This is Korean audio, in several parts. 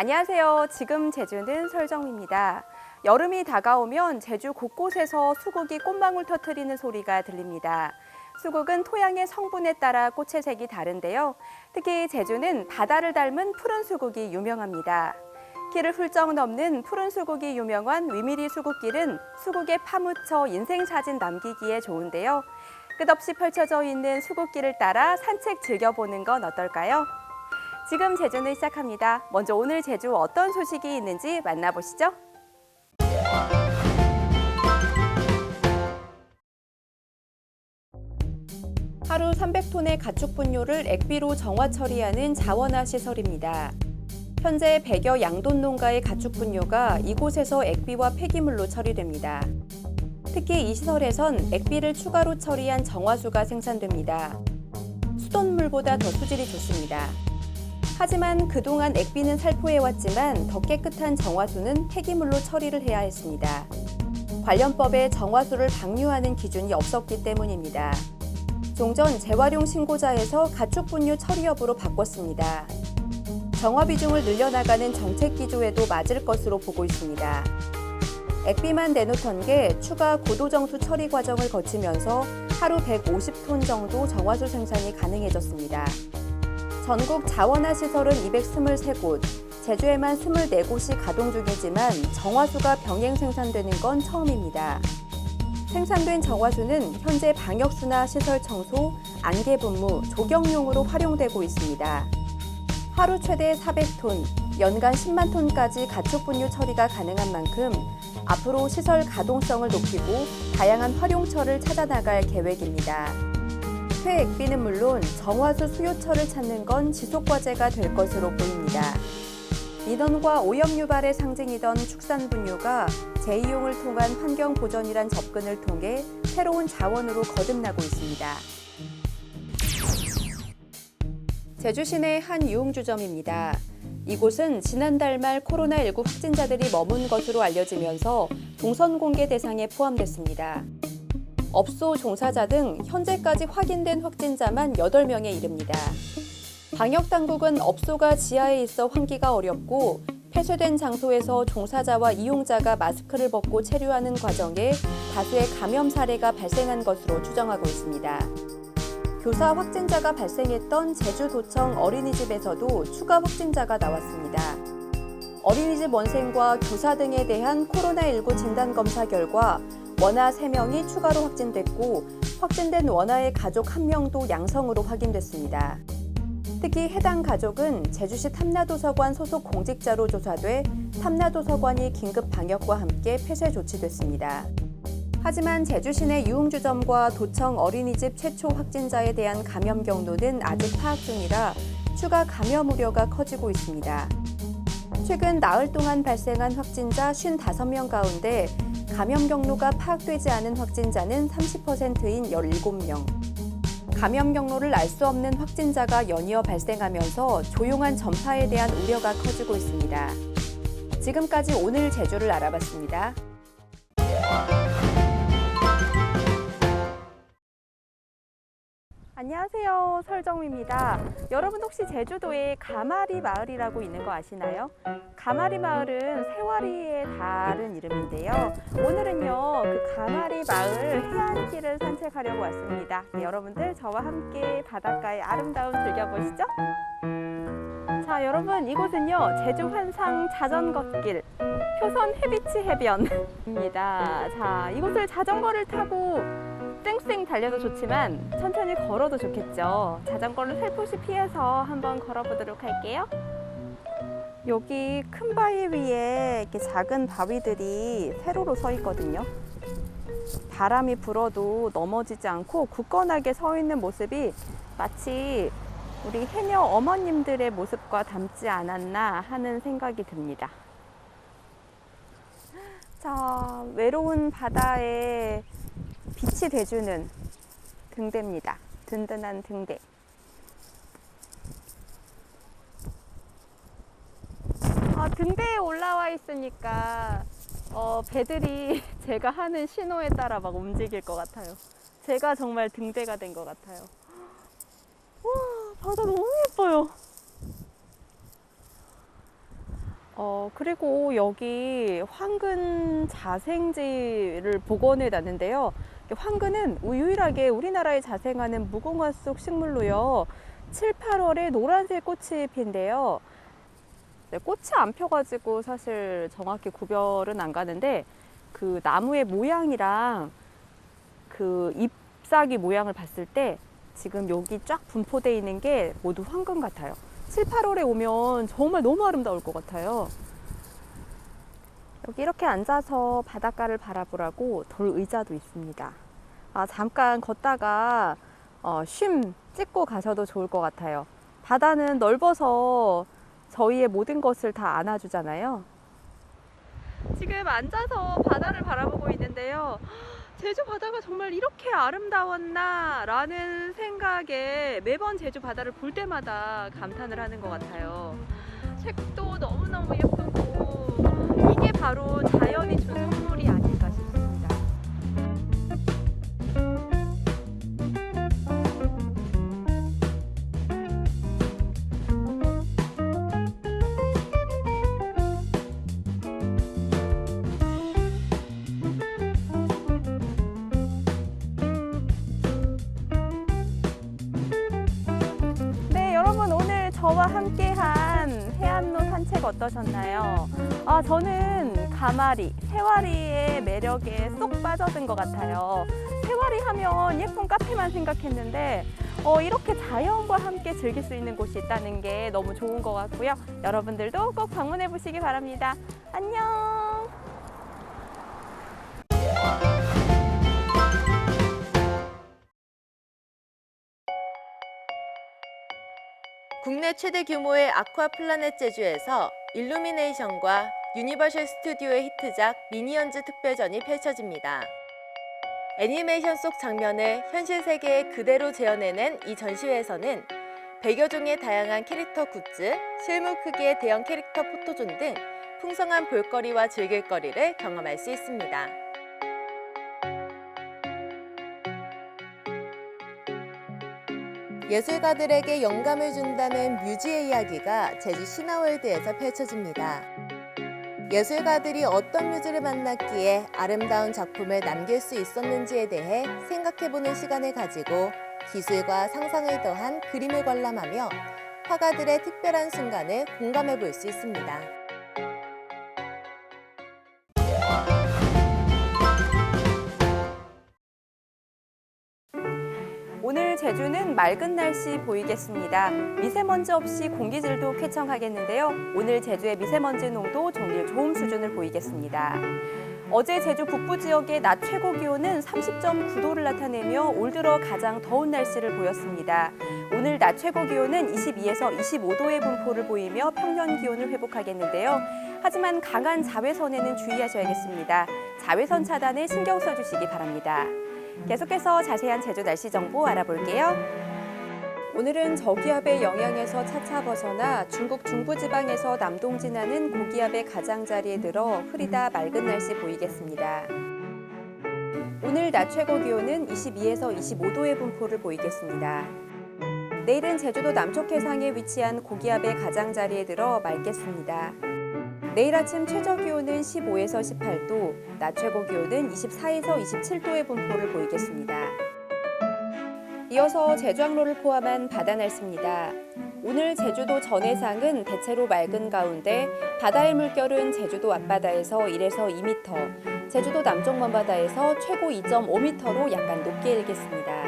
안녕하세요. 지금 제주는 설정입니다. 여름이 다가오면 제주 곳곳에서 수국이 꽃망울 터뜨리는 소리가 들립니다. 수국은 토양의 성분에 따라 꽃의 색이 다른데요. 특히 제주는 바다를 닮은 푸른 수국이 유명합니다. 키를 훌쩍 넘는 푸른 수국이 유명한 위미리 수국길은 수국에 파묻혀 인생사진 남기기에 좋은데요. 끝없이 펼쳐져 있는 수국길을 따라 산책 즐겨보는 건 어떨까요? 지금 제주는 시작합니다. 먼저 오늘 제주 어떤 소식이 있는지 만나보시죠. 하루 300톤의 가축 분뇨를 액비로 정화 처리하는 자원화 시설입니다. 현재 100여 양돈 농가의 가축 분뇨가 이곳에서 액비와 폐기물로 처리됩니다. 특히 이 시설에선 액비를 추가로 처리한 정화수가 생산됩니다. 수돗물보다 더 수질이 좋습니다. 하지만 그동안 액비는 살포해왔지만 더 깨끗한 정화수는 폐기물로 처리를 해야 했습니다. 관련법에 정화수를 방류하는 기준이 없었기 때문입니다. 종전 재활용 신고자에서 가축 분뇨 처리 여부로 바꿨습니다. 정화 비중을 늘려나가는 정책 기조에도 맞을 것으로 보고 있습니다. 액비만 내놓던 게 추가 고도정수 처리 과정을 거치면서 하루 150톤 정도 정화수 생산이 가능해졌습니다. 전국 자원화 시설은 223곳, 제주에만 24곳이 가동 중이지만 정화수가 병행 생산되는 건 처음입니다. 생산된 정화수는 현재 방역수나 시설 청소, 안개 분무, 조경용으로 활용되고 있습니다. 하루 최대 400톤, 연간 10만 톤까지 가축 분뇨 처리가 가능한 만큼 앞으로 시설 가동성을 높이고 다양한 활용처를 찾아나갈 계획입니다. 폐액비는 물론 정화수 수요처를 찾는 건 지속과제가 될 것으로 보입니다. 민원과 오염 유발의 상징이던 축산 분뇨가 재이용을 통한 환경 보전이란 접근을 통해 새로운 자원으로 거듭나고 있습니다. 제주 시내 한 유흥주점입니다. 이곳은 지난달 말 코로나19 확진자들이 머문 것으로 알려지면서 동선 공개 대상에 포함됐습니다. 업소 종사자 등 현재까지 확인된 확진자만 8명에 이릅니다. 방역당국은 업소가 지하에 있어 환기가 어렵고 폐쇄된 장소에서 종사자와 이용자가 마스크를 벗고 체류하는 과정에 다수의 감염 사례가 발생한 것으로 추정하고 있습니다. 교사 확진자가 발생했던 제주도청 어린이집에서도 추가 확진자가 나왔습니다. 어린이집 원생과 교사 등에 대한 코로나19 진단검사 결과 원아 3명이 추가로 확진됐고 확진된 원아의 가족 1명도 양성으로 확인됐습니다. 특히 해당 가족은 제주시 탐라도서관 소속 공직자로 조사돼 탐라도서관이 긴급 방역과 함께 폐쇄 조치됐습니다. 하지만 제주 시내 유흥주점과 도청 어린이집 최초 확진자에 대한 감염 경로는 아직 파악 중이라 추가 감염 우려가 커지고 있습니다. 최근 나흘 동안 발생한 확진자 55명 가운데 감염 경로가 파악되지 않은 확진자는 30%인 17명. 감염 경로를 알 수 없는 확진자가 연이어 발생하면서 조용한 전파에 대한 우려가 커지고 있습니다. 지금까지 오늘 제주를 알아봤습니다. 안녕하세요. 설정미입니다. 여러분 혹시 제주도에 가마리 마을이라고 있는 거 아시나요? 가마리 마을은 세와리의 다른 이름인데요. 오늘은요, 그 가마리 마을 해안길을 산책하려고 왔습니다. 네, 여러분들 저와 함께 바닷가의 아름다움 즐겨보시죠. 자, 여러분 이곳은요, 제주 환상 자전거길 표선 해비치 해변입니다. 자, 이곳을 자전거를 타고 쌩쌩 달려도 좋지만 천천히 걸어도 좋겠죠. 자전거를 살포시 피해서 한번 걸어보도록 할게요. 여기 큰 바위 위에 이렇게 작은 바위들이 세로로 서 있거든요. 바람이 불어도 넘어지지 않고 굳건하게 서 있는 모습이 마치 우리 해녀 어머님들의 모습과 닮지 않았나 하는 생각이 듭니다. 자, 외로운 바다에 빛이 돼주는 등대입니다. 든든한 등대. 등대에 올라와 있으니까 배들이 제가 하는 신호에 따라 막 움직일 것 같아요. 제가 정말 등대가 된 것 같아요. 와, 바다 너무 예뻐요. 그리고 여기 황근 자생지를 복원해 놨는데요. 황근은 유일하게 우리나라에 자생하는 무궁화 속 식물로요. 7, 8월에 노란색 꽃이 핀대요. 네, 꽃이 안 펴가지고 사실 정확히 구별은 안 가는데 그 나무의 모양이랑 그 잎사귀 모양을 봤을 때 지금 여기 쫙 분포되어 있는 게 모두 황금 같아요. 7, 8월에 오면 정말 너무 아름다울 것 같아요. 여기 이렇게 앉아서 바닷가를 바라보라고 돌 의자도 있습니다. 잠깐 걷다가 쉼 찍고 가셔도 좋을 것 같아요. 바다는 넓어서 저희의 모든 것을 다 안아주잖아요. 지금 앉아서 바다를 바라보고 있는데요. 제주 바다가 정말 이렇게 아름다웠나 라는 생각에 매번 제주 바다를 볼 때마다 감탄을 하는 것 같아요. 색도 너무너무 예쁘고 이게 바로 자연이 준 선물이 아닐까 싶습니다. 여러분 오늘 저와 함께한 해안로 산책 어떠셨나요? 저는 가마리, 새와리의 매력에 쏙 빠져든 것 같아요. 새와리 하면 예쁜 카페만 생각했는데 이렇게 자연과 함께 즐길 수 있는 곳이 있다는 게 너무 좋은 것 같고요. 여러분들도 꼭 방문해 보시기 바랍니다. 안녕! 국내 최대 규모의 아쿠아플라넷 제주에서 일루미네이션과 유니버셜 스튜디오의 히트작 미니언즈 특별전이 펼쳐집니다. 애니메이션 속 장면을 현실 세계에 그대로 재현해낸 이 전시회에서는 100여 종의 다양한 캐릭터 굿즈, 실물 크기의 대형 캐릭터 포토존 등 풍성한 볼거리와 즐길거리를 경험할 수 있습니다. 예술가들에게 영감을 준다는 뮤지의 이야기가 제주 신화월드에서 펼쳐집니다. 예술가들이 어떤 뮤즈를 만났기에 아름다운 작품을 남길 수 있었는지에 대해 생각해보는 시간을 가지고 기술과 상상을 더한 그림을 관람하며 화가들의 특별한 순간을 공감해볼 수 있습니다. 오늘 제주는 맑은 날씨 보이겠습니다. 미세먼지 없이 공기질도 쾌청하겠는데요. 오늘 제주의 미세먼지 농도 종일 좋음 수준을 보이겠습니다. 어제 제주 북부 지역의 낮 최고 기온은 30.9도를 나타내며 올 들어 가장 더운 날씨를 보였습니다. 오늘 낮 최고 기온은 22에서 25도의 분포를 보이며 평년 기온을 회복하겠는데요. 하지만 강한 자외선에는 주의하셔야겠습니다. 자외선 차단에 신경 써주시기 바랍니다. 계속해서 자세한 제주 날씨 정보 알아볼게요. 오늘은 저기압의 영향에서 차차 벗어나 중국 중부지방에서 남동 지나는 고기압의 가장자리에 들어 흐리다 맑은 날씨 보이겠습니다. 오늘 낮 최고 기온은 22에서 25도의 분포를 보이겠습니다. 내일은 제주도 남쪽 해상에 위치한 고기압의 가장자리에 들어 맑겠습니다. 내일 아침 최저 기온은 15에서 18도, 낮 최고 기온은 24에서 27도의 분포를 보이겠습니다. 이어서 제주항로를 포함한 바다 날씨입니다. 오늘 제주도 전해상은 대체로 맑은 가운데 바다의 물결은 제주도 앞바다에서 1에서 2m, 제주도 남쪽 먼바다에서 최고 2.5m로 약간 높게 일겠습니다.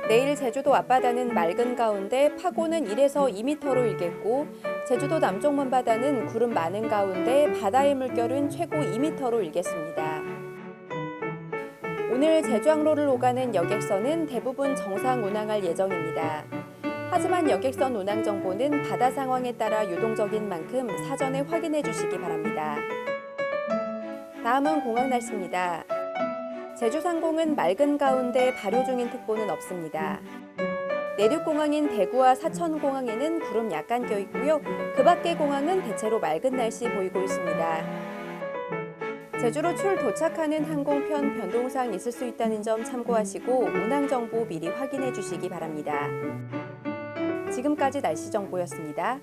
내일 제주도 앞바다는 맑은 가운데 파고는 1에서 2m로 일겠고 제주도 남쪽 먼바다는 구름 많은 가운데 바다의 물결은 최고 2m로 일겠습니다. 오늘 제주항로를 오가는 여객선은 대부분 정상 운항할 예정입니다. 하지만 여객선 운항 정보는 바다 상황에 따라 유동적인 만큼 사전에 확인해 주시기 바랍니다. 다음은 공항 날씨입니다. 제주 상공은 맑은 가운데 발효 중인 특보는 없습니다. 내륙공항인 대구와 사천공항에는 구름 약간 껴있고요. 그 밖의 공항은 대체로 맑은 날씨 보이고 있습니다. 제주로 도착하는 항공편 변동사항 있을 수 있다는 점 참고하시고 운항 정보 미리 확인해 주시기 바랍니다. 지금까지 날씨 정보였습니다.